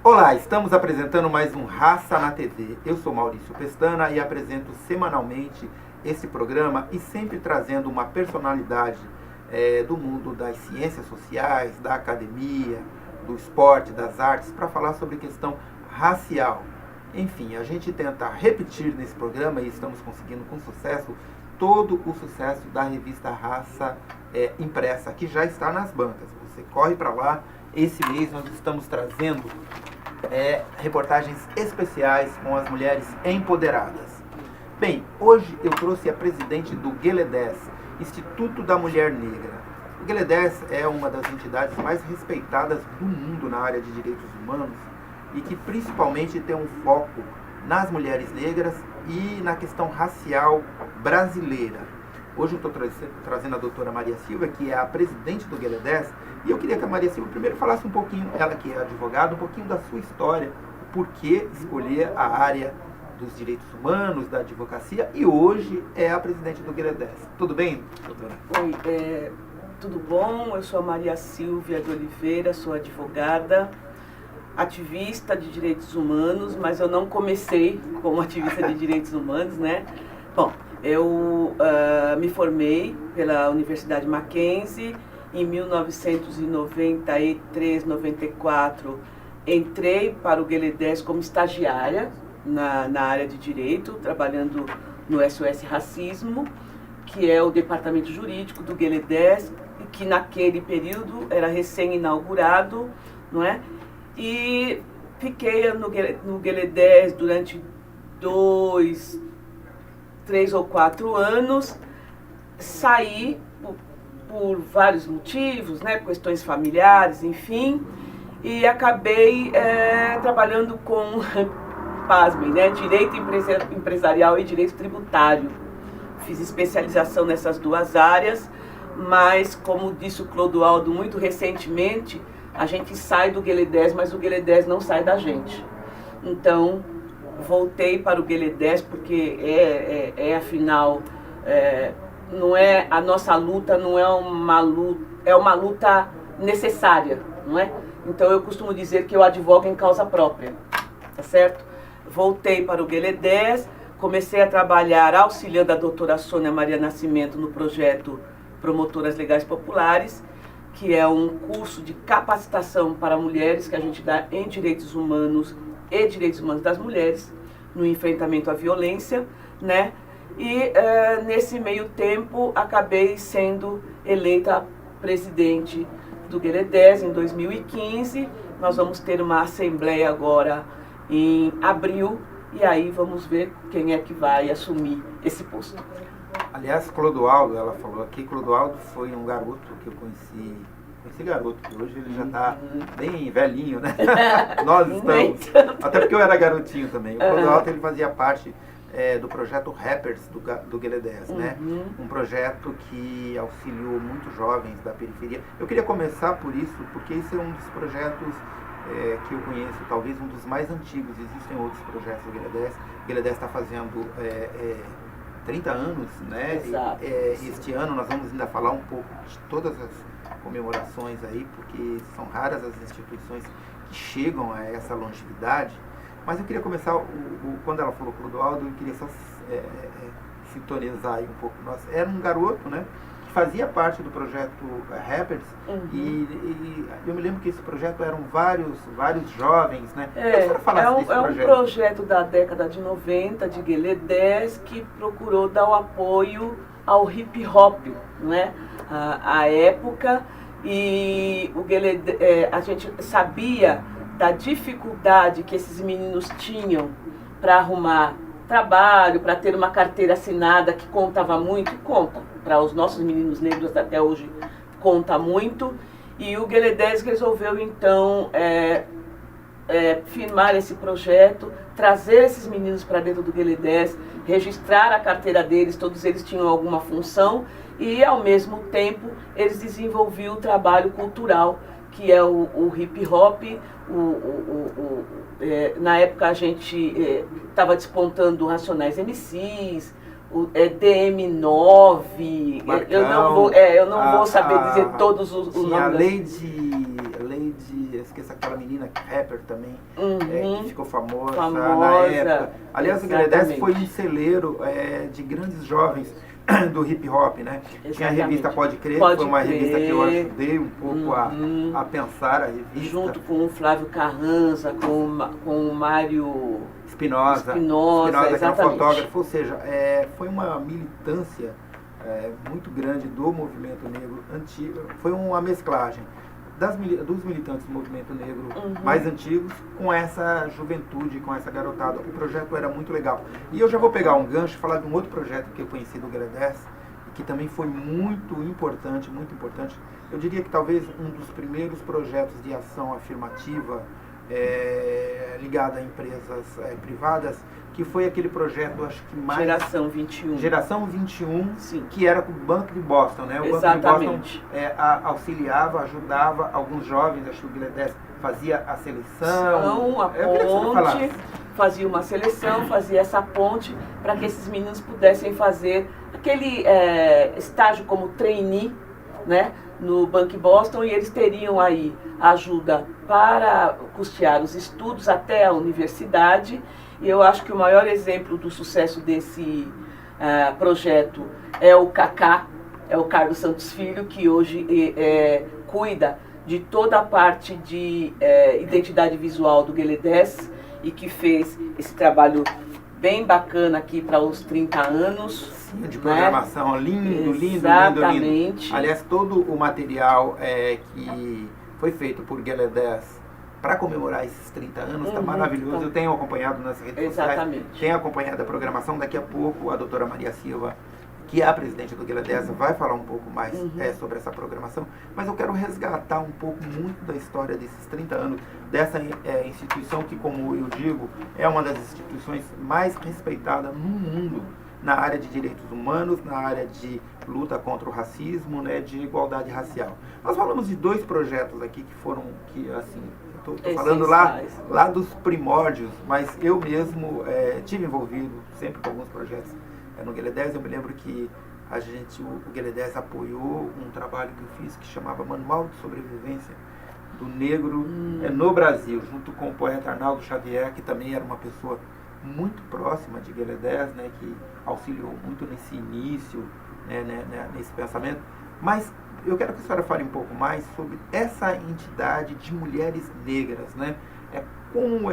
Olá, estamos apresentando mais um Raça na TV. Eu sou Maurício Pestana e apresento semanalmente esse programa e sempre trazendo uma personalidade do mundo das ciências sociais, da academia, do esporte, das artes, para falar sobre questão racial. Enfim, a gente tenta repetir nesse programa e estamos conseguindo com sucesso todo o sucesso da revista Raça impressa, que já está nas bancas. Você corre para lá. Esse mês nós estamos trazendo reportagens especiais com as mulheres empoderadas. Bem, hoje eu trouxe a presidente do GLE10, Instituto da Mulher Negra. O GLE10 é uma das entidades mais respeitadas do mundo na área de direitos humanos e que principalmente tem um foco nas mulheres negras e na questão racial brasileira. Hoje eu estou trazendo a doutora Maria Silva, que é a presidente do GLE10, e eu queria que a Maria Silva primeiro falasse um pouquinho, ela que é advogada, um pouquinho da sua história, o porquê escolher a área dos direitos humanos, da advocacia, e hoje é a presidente do GLE10. Tudo bem, doutora? Oi, tudo bom? Eu sou a Maria Silvia de Oliveira, sou advogada, ativista de direitos humanos, mas eu não comecei como ativista de direitos humanos, né? Bom, eu me formei pela Universidade Mackenzie em 1993, 94. Entrei para o GLE10 como estagiária na área de direito, trabalhando no SOS Racismo, que é o departamento jurídico do GLE10, que naquele período era recém-inaugurado, não é? E fiquei no GLE10 durante 3 ou 4 anos, saí por vários motivos, né, questões familiares, enfim, e acabei trabalhando com, pasmem, né, direito empresarial e direito tributário. Fiz especialização nessas duas áreas, mas, como disse o Clodoaldo muito recentemente, a gente sai do GLE10, mas o GLE10 não sai da gente. Então, voltei para o GLE10 porque afinal, não é a nossa luta, não é uma luta, é uma luta necessária, não é? Então eu costumo dizer que eu advogo em causa própria, tá certo? Voltei para o GLE10, comecei a trabalhar auxiliando a doutora Sônia Maria Nascimento no projeto Promotoras Legais Populares, que é um curso de capacitação para mulheres que a gente dá em direitos humanos e direitos humanos das mulheres, no enfrentamento à violência, né? E nesse meio tempo acabei sendo eleita presidente do GLE10 em 2015. Nós vamos ter uma assembleia agora em abril e aí vamos ver quem é que vai assumir esse posto. Aliás, Clodoaldo, ela falou aqui, Clodoaldo foi um garoto que eu conheci garoto, que hoje ele já está bem velhinho, né? Nós estamos, até porque eu era garotinho também. O Clodoaldo, ele fazia parte do projeto Rappers do GLE10, né? Um projeto que auxiliou muitos jovens da periferia. Eu queria começar por isso, porque esse é um dos projetos que eu conheço, talvez um dos mais antigos. Existem outros projetos do GLE10. O GLE10 está fazendo 30 anos, né? Exato. Este ano nós vamos ainda falar um pouco de todas as comemorações aí, porque são raras as instituições que chegam a essa longevidade. Mas eu queria começar, quando ela falou Clodoaldo, eu queria só sintonizar aí um pouco. Era um garoto, né, que fazia parte do projeto Rappers, e eu me lembro que esse projeto eram vários jovens, né? É um projeto da década de 90, de GLE10, que procurou dar o apoio ao hip hop, né? A época, e o a gente sabia da dificuldade que esses meninos tinham para arrumar trabalho, para ter uma carteira assinada, que contava muito, conta, para os nossos meninos negros até hoje conta muito, e o GLE10 resolveu então firmar esse projeto, trazer esses meninos para dentro do GLE10, registrar a carteira deles, todos eles tinham alguma função, e ao mesmo tempo eles desenvolviam o trabalho cultural, que é o hip hop. Na época a gente estava despontando Racionais MCs, o DM9, eu não vou saber dizer todos os nomes. A Lady esqueço aquela menina rapper também, que ficou famosa, famosa na época. Aliás, exatamente. o Gueledés foi um celeiro de grandes jovens do hip hop, né? Exatamente. Tinha a revista Pode Crer, Pode que foi uma Crer. revista que eu ajudei um pouco a pensar a revista. Junto com o Flávio Carranza, com o Mário Espinosa, que era um fotógrafo, ou seja, foi uma militância muito grande do movimento negro antigo, foi uma mesclagem dos militantes do movimento negro mais antigos com essa juventude, com essa garotada. O projeto era muito legal. E eu já vou pegar um gancho e falar de um outro projeto que eu conheci do Gueledés, que também foi muito importante, muito importante. Eu diria que talvez um dos primeiros projetos de ação afirmativa ligado a empresas privadas, que foi aquele projeto, acho que mais... Geração 21. Geração 21, Sim. Que era com o Banco de Boston, né? O Exatamente. Banco de Boston auxiliava, ajudava alguns jovens, acho que o Gueledés fazia a seleção. A ponte, fazia uma seleção, fazia essa ponte para que esses meninos pudessem fazer aquele estágio como trainee, né, no Banco Boston, e eles teriam aí ajuda para custear os estudos até a universidade. E eu acho que o maior exemplo do sucesso desse projeto é o Cacá, é o Carlos Santos Filho, que hoje cuida de toda a parte de identidade visual do Gueledés e que fez esse trabalho bem bacana aqui para os 30 anos. Sim, de programação, né? Lindo. Aliás, todo o material que foi feito por Gueledés para comemorar esses 30 anos está maravilhoso. Eu tenho acompanhado nas redes sociais, tenho acompanhado a programação. Daqui a pouco a doutora Maria Silva, que é a presidente do Gueledés, vai falar um pouco mais sobre essa programação, mas eu quero resgatar um pouco muito da história desses 30 anos, dessa instituição que, como eu digo, é uma das instituições mais respeitadas no mundo na área de direitos humanos, na área de luta contra o racismo, né, de igualdade racial. Nós falamos de dois projetos aqui que assim, estou falando lá dos primórdios, mas eu mesmo tive envolvido sempre com alguns projetos no Gueledés. Eu me lembro que o Gueledés apoiou um trabalho que eu fiz que chamava Manual de Sobrevivência do Negro no Brasil, junto com o poeta Arnaldo Xavier, que também era uma pessoa muito próxima de Gueledés, né, que auxiliou muito nesse início, né, nesse pensamento. Mas eu quero que a senhora fale um pouco mais sobre essa entidade de mulheres negras, né? Como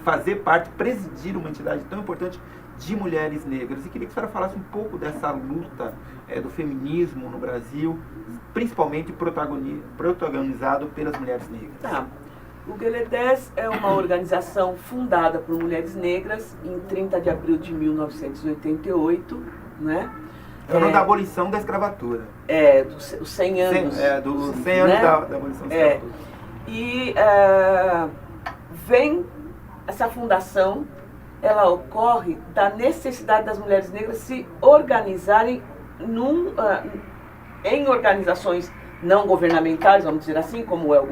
fazer parte, presidir uma entidade tão importante de mulheres negras. E queria que a senhora falasse um pouco dessa luta do feminismo no Brasil, principalmente protagonizado pelas mulheres negras. Tá. O Gueledés é uma organização fundada por mulheres negras em 30 de abril de 1988, né? Falando da abolição da escravatura. Dos 100 anos. Dos 100 anos da abolição da escravatura. E vem essa fundação, ela ocorre da necessidade das mulheres negras se organizarem em organizações não governamentais, vamos dizer assim, como é o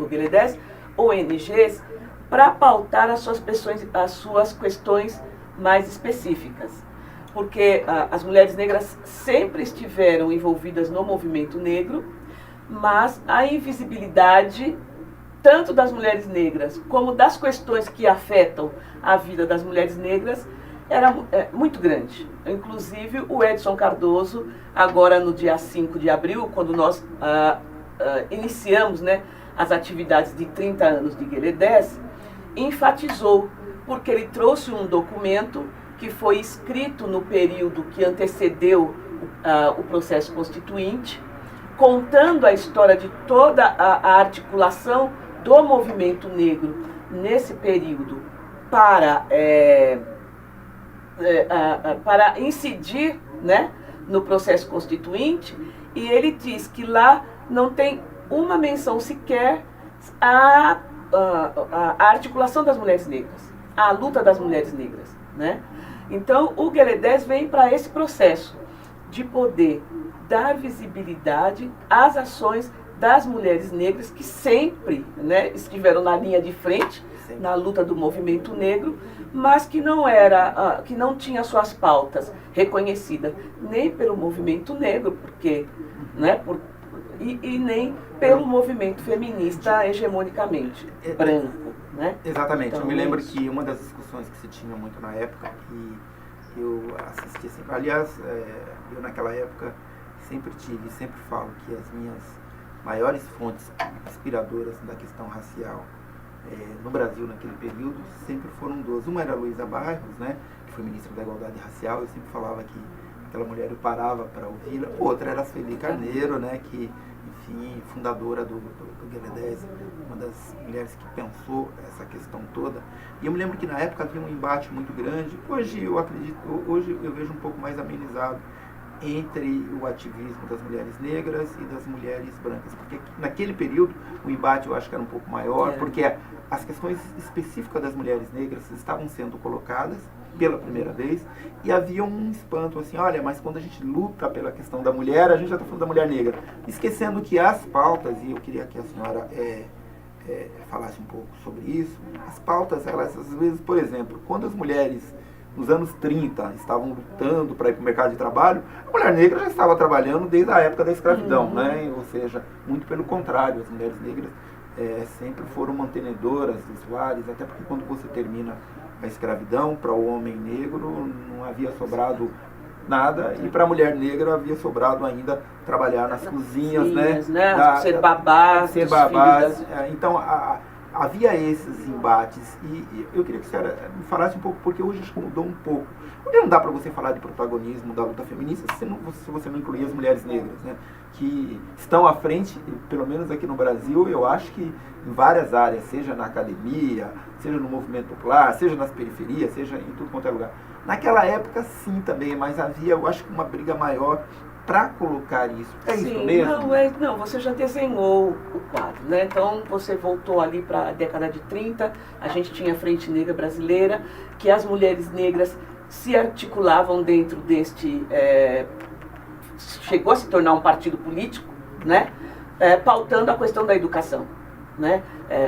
Gueledés, ONGs, para pautar as suas questões mais específicas. Porque as mulheres negras sempre estiveram envolvidas no movimento negro, mas a invisibilidade tanto das mulheres negras como das questões que afetam a vida das mulheres negras era muito grande. Inclusive, o Edson Cardoso, agora no dia 5 de abril, quando nós iniciamos, né, as atividades de 30 anos de Gueledés, enfatizou, porque ele trouxe um documento que foi escrito no período que antecedeu o processo constituinte, contando a história de toda a articulação do movimento negro nesse período para incidir, né, no processo constituinte, e ele diz que lá não tem uma menção sequer à articulação das mulheres negras, à luta das mulheres negras, né? Então, o Gueledés vem para esse processo de poder dar visibilidade às ações das mulheres negras que sempre, né, estiveram na linha de frente, na luta do movimento negro, mas que não tinha suas pautas reconhecidas nem pelo movimento negro, porque, né, por e nem pelo movimento feminista hegemonicamente branco, né? Exatamente. Então, eu me lembro que uma das discussões que se tinha muito na época, e eu assisti sempre, aliás, eu naquela época sempre falo que as minhas maiores fontes inspiradoras da questão racial no Brasil naquele período sempre foram duas. Uma era a Luísa Barros, né, que foi ministra da Igualdade Racial. Eu sempre falava que aquela mulher eu parava para ouvi-la. Outra era a Sueli Carneiro, né, que, enfim, fundadora do Gueledés, uma das mulheres que pensou essa questão toda. E eu me lembro que na época havia um embate muito grande. Hoje eu vejo um pouco mais amenizado entre o ativismo das mulheres negras e das mulheres brancas, porque naquele período o embate eu acho que era um pouco maior, porque as questões específicas das mulheres negras estavam sendo colocadas pela primeira vez, e havia um espanto assim, olha, mas quando a gente luta pela questão da mulher, a gente já está falando da mulher negra, esquecendo que as pautas, e eu queria que a senhora falasse um pouco sobre isso, as pautas, elas às vezes, por exemplo, quando as mulheres nos anos 30 estavam lutando para ir para o mercado de trabalho, a mulher negra já estava trabalhando desde a época da escravidão, né? Ou seja, muito pelo contrário, as mulheres negras sempre foram mantenedoras dos lares, até porque quando você termina a escravidão, para o homem negro não havia sobrado nada, e para a mulher negra havia sobrado ainda trabalhar nas cozinhas, né? Ser babás. Então, havia esses embates, e eu queria que a senhora me falasse um pouco, porque hoje acho que mudou um pouco. Porque não dá para você falar de protagonismo da luta feminista se você não incluir as mulheres negras, né? Que estão à frente, pelo menos aqui no Brasil, eu acho que em várias áreas, seja na academia, seja no movimento popular, seja nas periferias, seja em tudo quanto é lugar. Naquela época, sim, também, mas havia, eu acho que uma briga maior para colocar isso. Sim, isso mesmo? Não, você já desenhou o quadro, né? Então você voltou ali para a década de 30, a gente tinha a Frente Negra Brasileira, que as mulheres negras se articulavam dentro deste... chegou a se tornar um partido político, né? Pautando a questão da educação, né?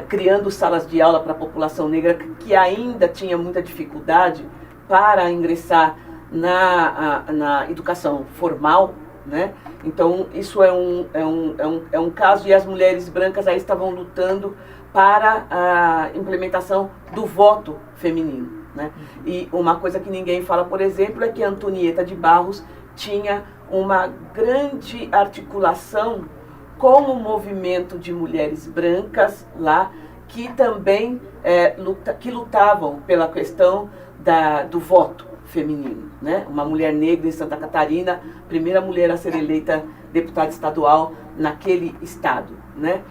Criando salas de aula para a população negra que ainda tinha muita dificuldade para ingressar na educação formal, né? Então isso é um caso, e as mulheres brancas aí estavam lutando para a implementação do voto feminino, né? E uma coisa que ninguém fala, por exemplo, é que a Antonieta de Barros tinha uma grande articulação com o movimento de mulheres brancas lá, que também lutavam pela questão do voto feminino, né? Uma mulher negra em Santa Catarina, primeira mulher a ser eleita deputada estadual naquele estado, né?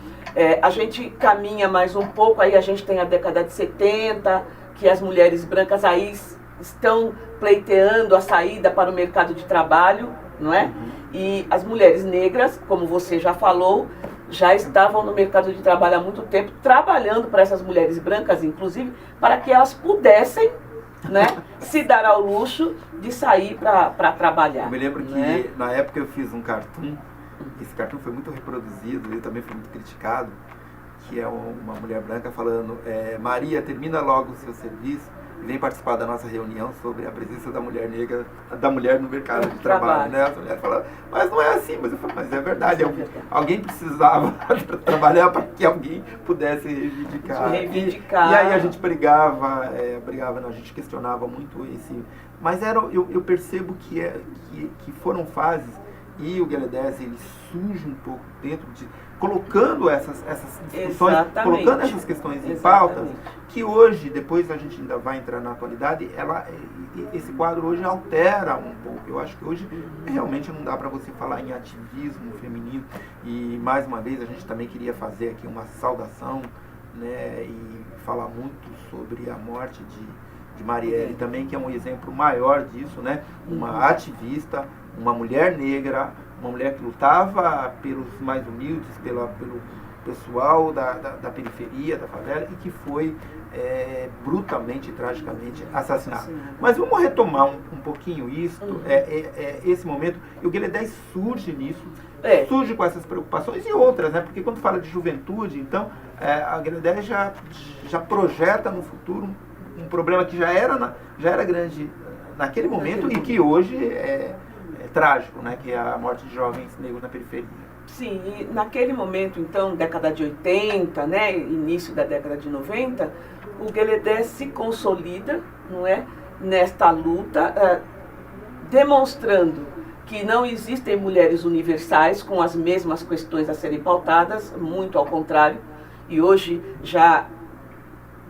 A gente caminha mais um pouco, aí a gente tem a década de 70, que as mulheres brancas aí estão pleiteando a saída para o mercado de trabalho, não é? E as mulheres negras, como você já falou, já estavam no mercado de trabalho há muito tempo, trabalhando para essas mulheres brancas, inclusive, para que elas pudessem, né, se dar ao luxo de sair para trabalhar. Eu me lembro que na época eu fiz um cartoon, esse cartoon foi muito reproduzido, ele também foi muito criticado, que é uma mulher branca falando, Maria, termina logo o seu serviço e vem participar da nossa reunião sobre a presença da mulher negra, da mulher no mercado de trabalho, né? As mulheres falaram, mas não é assim, mas eu falo, mas é verdade, alguém precisava trabalhar para que alguém pudesse reivindicar. E aí a gente brigava, não, a gente questionava muito esse, mas eu percebo que foram fases, e o Gueledés, ele surge um pouco dentro de, colocando essas discussões, colocando essas questões em pauta, que hoje, depois a gente ainda vai entrar na atualidade, esse quadro hoje altera um pouco. Eu acho que hoje realmente não dá para você falar em ativismo feminino, e mais uma vez a gente também queria fazer aqui uma saudação, né, e falar muito sobre a morte de Marielle também, que é um exemplo maior disso, né? Uma ativista, uma mulher negra, uma mulher que lutava pelos mais humildes, pelo pessoal da periferia, da favela, e que foi brutalmente e tragicamente assassinada. Mas vamos retomar um pouquinho isso, esse momento, e o Gueledés surge nisso, surge com essas preocupações e outras, né? Porque quando fala de juventude, então, a Gueledés já projeta no futuro um problema que já era grande naquele momento e que hoje trágico, né, que é a morte de jovens negros na periferia. Sim, e naquele momento, então, década de 80, né, início da década de 90, o GLEDES se consolida, não é, nesta luta, demonstrando que não existem mulheres universais com as mesmas questões a serem pautadas, muito ao contrário, e hoje já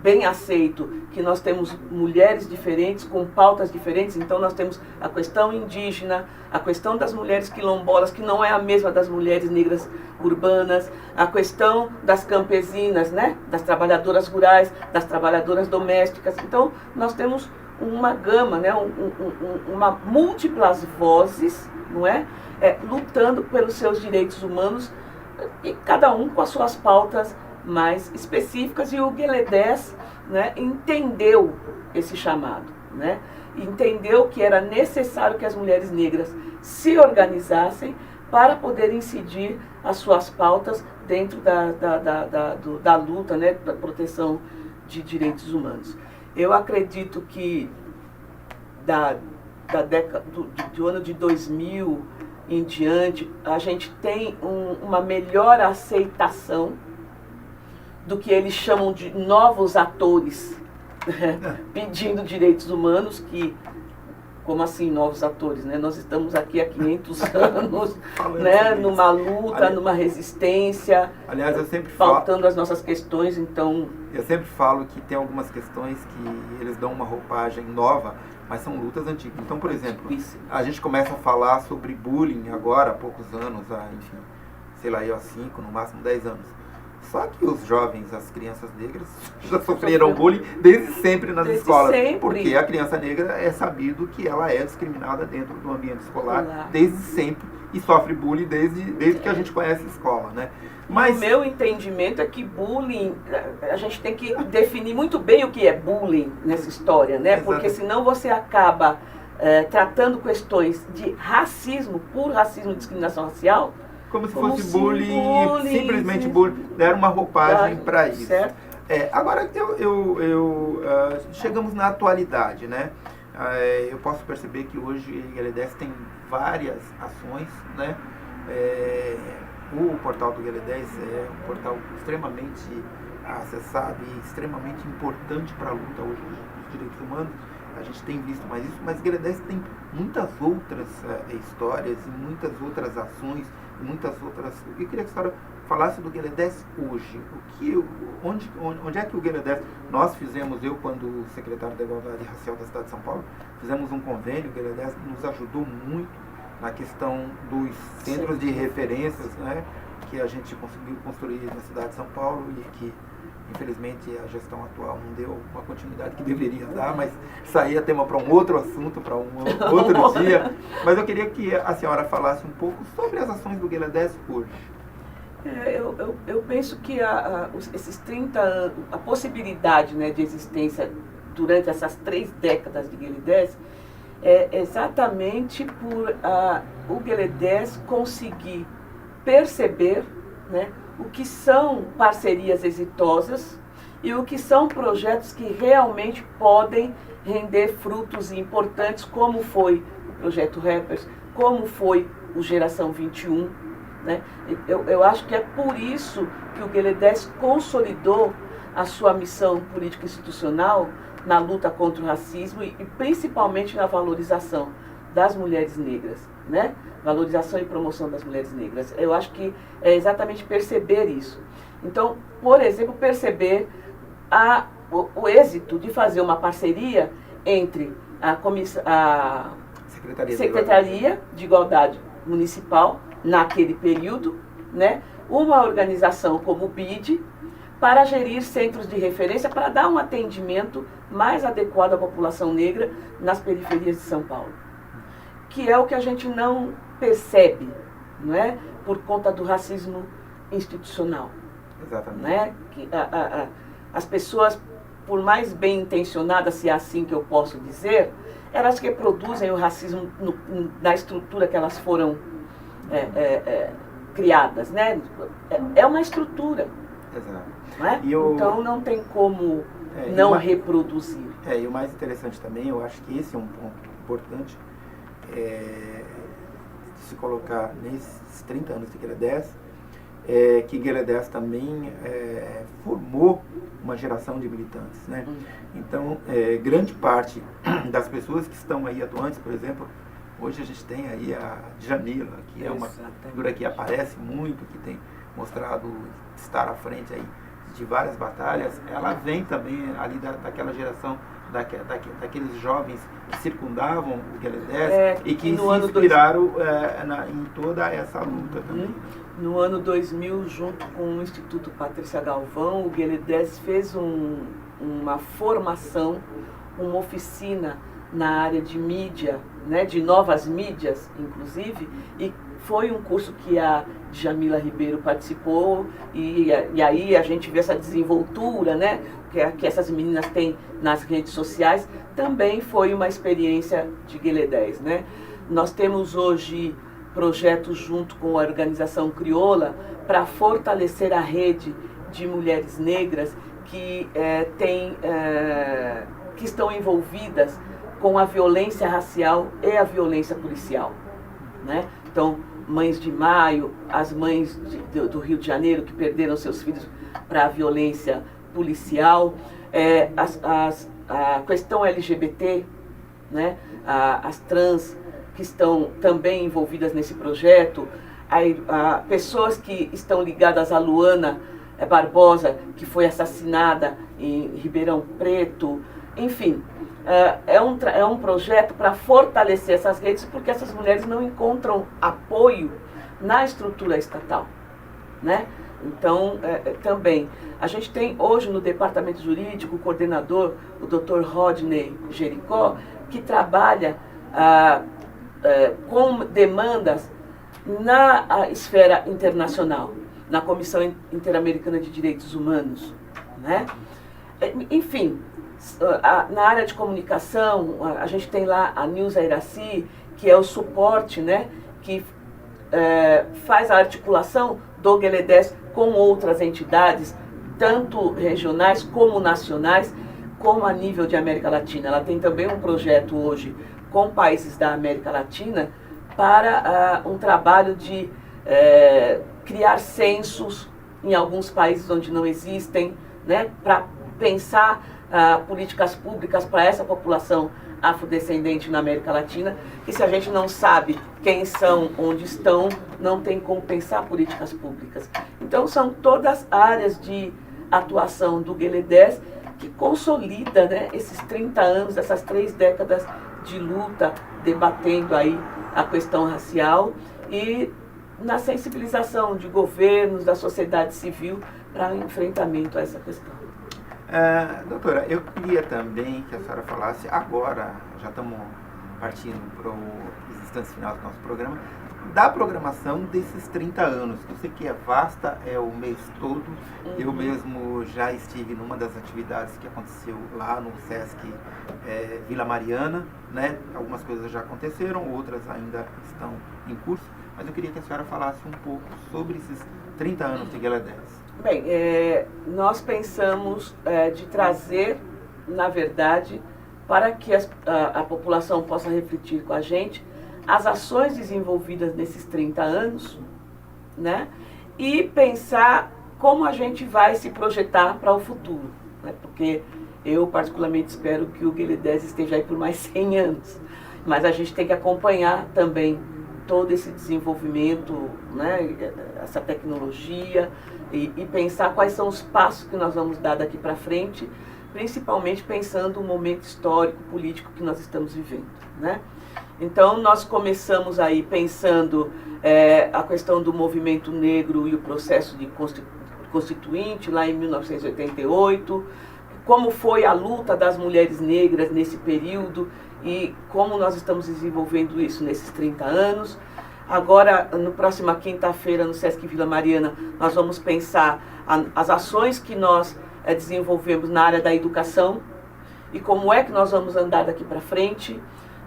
bem aceito que nós temos mulheres diferentes, com pautas diferentes. Então nós temos a questão indígena, a questão das mulheres quilombolas, que não é a mesma das mulheres negras urbanas, a questão das campesinas, né? Das trabalhadoras rurais, das trabalhadoras domésticas. Então nós temos uma gama, né? Uma múltiplas vozes, não é? Lutando pelos seus direitos humanos, e cada um com as suas pautas mais específicas, e o GLEDES, né, entendeu esse chamado, né, entendeu que era necessário que as mulheres negras se organizassem para poder incidir as suas pautas dentro da luta, né, da proteção de direitos humanos. Eu acredito que do ano de 2000 em diante, a gente tem uma melhor aceitação do que eles chamam de novos atores pedindo direitos humanos, que, como assim novos atores, né? Nós estamos aqui há 500 anos, né? Numa luta, numa resistência, aliás, eu sempre pautando as nossas questões, então... Eu sempre falo que tem algumas questões que eles dão uma roupagem nova, mas são lutas antigas. Então, por exemplo, a gente começa a falar sobre bullying agora, há poucos anos, enfim, sei lá, há 5, no máximo 10 anos. Só que os jovens, as crianças negras, já sofreram bullying desde sempre nas escolas. Sempre. Porque a criança negra é sabido que ela é discriminada dentro do ambiente escolar desde sempre e sofre bullying desde que a gente conhece a escola, né? Mas o meu entendimento é que bullying, a gente tem que definir muito bem o que é bullying nessa história, né? Porque senão você acaba tratando questões de racismo, puro racismo e discriminação racial, como se fosse bullying, simplesmente bullying, deram uma roupagem para isso. Certo. Agora, chegamos na atualidade, né? Eu posso perceber que hoje o GLEDES tem várias ações, né? O portal do GLEDES é um portal extremamente acessado e extremamente importante para a luta hoje dos direitos humanos. A gente tem visto mais isso, mas o GLEDES tem muitas outras histórias e muitas outras ações, e muitas outras... Eu queria que a senhora falasse do GLEDES hoje. Onde é que o GLEDES... Nós fizemos, eu quando secretário da Igualdade Racial da cidade de São Paulo, fizemos um convênio, o GLEDES nos ajudou muito na questão dos centros de referências, né, que a gente conseguiu construir na cidade de São Paulo e que infelizmente a gestão atual não deu uma continuidade que deveria dar, mas isso aí é tema para um outro assunto, para um outro dia. Mas eu queria que a senhora falasse um pouco sobre as ações do GLEDES hoje. Eu penso que esses 30 anos, a possibilidade, né, de existência durante essas 3 décadas de GLEDES é exatamente por o GLEDES conseguir perceber, né, o que são parcerias exitosas e o que são projetos que realmente podem render frutos importantes, como foi o Projeto Rappers, como foi o Geração 21. Né? Eu acho que é por isso que o GLEDES consolidou a sua missão política institucional na luta contra o racismo e principalmente na valorização das mulheres negras, né? Valorização e promoção das mulheres negras. Eu acho que é exatamente perceber isso. Então, por exemplo, perceber o êxito de fazer uma parceria entre a Secretaria de Igualdade Municipal, naquele período, né? Uma organização como o BID, para gerir centros de referência, para dar um atendimento mais adequado à população negra nas periferias de São Paulo. Que é o que a gente não percebe, não é? Por conta do racismo institucional. Exatamente. Né? Que, as pessoas, por mais bem intencionadas, se é assim que eu posso dizer, elas reproduzem o racismo na estrutura que elas foram criadas, né? É uma estrutura. Exato. Não é? Então não tem como reproduzir. E o mais interessante também, eu acho que esse é um ponto importante, de se colocar nesses 30 anos de Gueledés, que Gueledés também formou uma geração de militantes, né? Então, grande parte das pessoas que estão aí atuantes, por exemplo, hoje a gente tem aí a Djamila, que é uma figura que aparece muito, que tem mostrado estar à frente aí de várias batalhas. Ela vem também ali daquela geração, daqueles jovens que circundavam o Gueledés e que se inspiraram em toda essa luta também. No ano 2000, junto com o Instituto Patrícia Galvão, o Gueledés fez uma formação, uma oficina na área de mídia, né, de novas mídias, inclusive, e foi um curso que a Djamila Ribeiro participou, e aí a gente vê essa desenvoltura, né, que essas meninas têm nas redes sociais. Também foi uma experiência de Gueledés, né? Nós temos hoje projetos junto com a organização Crioula para fortalecer a rede de mulheres negras que que estão envolvidas com a violência racial e a violência policial, né? Então, Mães de Maio, as mães do Rio de Janeiro que perderam seus filhos para a violência policial, a questão LGBT, né? As trans que estão também envolvidas nesse projeto, pessoas que estão ligadas à Luana Barbosa, que foi assassinada em Ribeirão Preto, enfim. É um projeto para fortalecer essas redes, porque essas mulheres não encontram apoio na estrutura estatal, né? Então, também, a gente tem hoje no departamento jurídico o coordenador, o Dr. Rodney Jericó, que trabalha com demandas na esfera internacional, na Comissão Interamericana de Direitos Humanos, né? Enfim, na área de comunicação, a gente tem lá a Nilza Iraci, que é o suporte, né, que faz a articulação do Gueledés com outras entidades, tanto regionais como nacionais, como a nível de América Latina. Ela tem também um projeto hoje com países da América Latina para um trabalho de criar censos em alguns países onde não existem, né, para pensar políticas públicas para essa população afrodescendente na América Latina, que se a gente não sabe quem são, onde estão, não tem como pensar políticas públicas. Então são todas áreas de atuação do Gueledés que consolida, né, esses 30 anos, essas 3 décadas de luta, debatendo aí a questão racial e na sensibilização de governos, da sociedade civil para o enfrentamento a essa questão. Doutora, eu queria também que a senhora falasse agora, já estamos partindo para os instantes finais do nosso programa, da programação desses 30 anos. Eu sei que é vasta, é o mês todo. Eu mesmo já estive numa das atividades que aconteceu lá no Sesc Vila Mariana, né? Algumas coisas já aconteceram, outras ainda estão em curso, mas eu queria que a senhora falasse um pouco sobre esses 30 anos de Gueledés. Bem, nós pensamos de trazer, na verdade, para que a população possa refletir com a gente, as ações desenvolvidas nesses 30 anos, né? E pensar como a gente vai se projetar para o futuro, né? Porque eu particularmente espero que o Gueledés esteja aí por mais 100 anos, mas a gente tem que acompanhar também todo esse desenvolvimento, né? Essa tecnologia, e pensar quais são os passos que nós vamos dar daqui para frente, principalmente pensando o momento histórico, político que nós estamos vivendo, né? Então, nós começamos aí pensando a questão do movimento negro e o processo de constituinte, lá em 1988, como foi a luta das mulheres negras nesse período e como nós estamos desenvolvendo isso nesses 30 anos. Agora, na próxima quinta-feira, no Sesc Vila Mariana, nós vamos pensar as ações que nós desenvolvemos na área da educação e como é que nós vamos andar daqui para frente.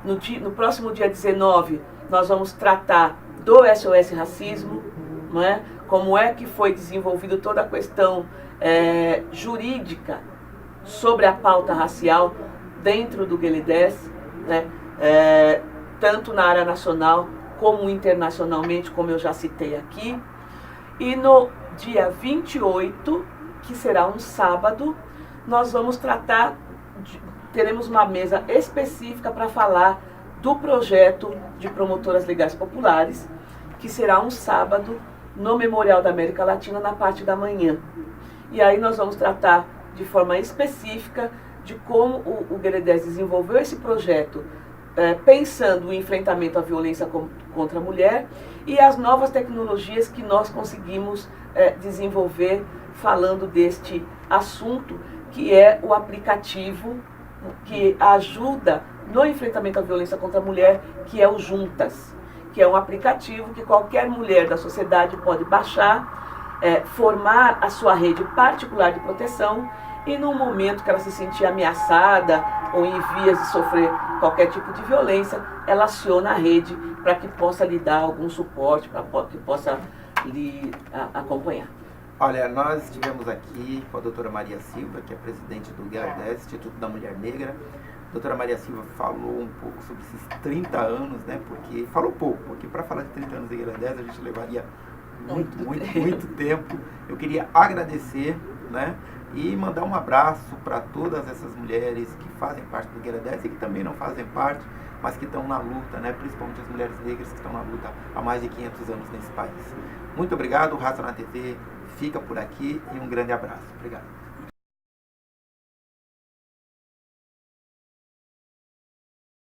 No próximo dia 19, nós vamos tratar do SOS Racismo, não é? Como é que foi desenvolvida toda a questão jurídica sobre a pauta racial dentro do Gueledés, né? Tanto na área nacional como internacionalmente, como eu já citei aqui. E no dia 28, que será um sábado, nós vamos teremos uma mesa específica para falar do projeto de promotoras legais populares, que será um sábado no Memorial da América Latina, na parte da manhã. E aí nós vamos tratar de forma específica de como o GEREDES desenvolveu esse projeto, pensando no enfrentamento à violência contra a mulher e as novas tecnologias que nós conseguimos desenvolver falando deste assunto, que é o aplicativo que ajuda no enfrentamento à violência contra a mulher, que é o Juntas, que é um aplicativo que qualquer mulher da sociedade pode baixar, formar a sua rede particular de proteção e no momento que ela se sentir ameaçada ou em vias de sofrer qualquer tipo de violência, ela aciona a rede para que possa lhe dar algum suporte, para que possa lhe acompanhar. Olha, nós estivemos aqui com a doutora Maria Silva, que é presidente do GEREDES, Instituto da Mulher Negra. A doutora Maria Silva falou um pouco sobre esses 30 anos, né? Porque falou pouco, porque para falar de 30 anos do GEREDES a gente levaria muito tempo. Eu queria agradecer, né? E mandar um abraço para todas essas mulheres que fazem parte do GEREDES e que também não fazem parte, mas que estão na luta, né? Principalmente as mulheres negras que estão na luta há mais de 500 anos nesse país. Muito obrigado, Raça na TV fica por aqui e um grande abraço. Obrigado.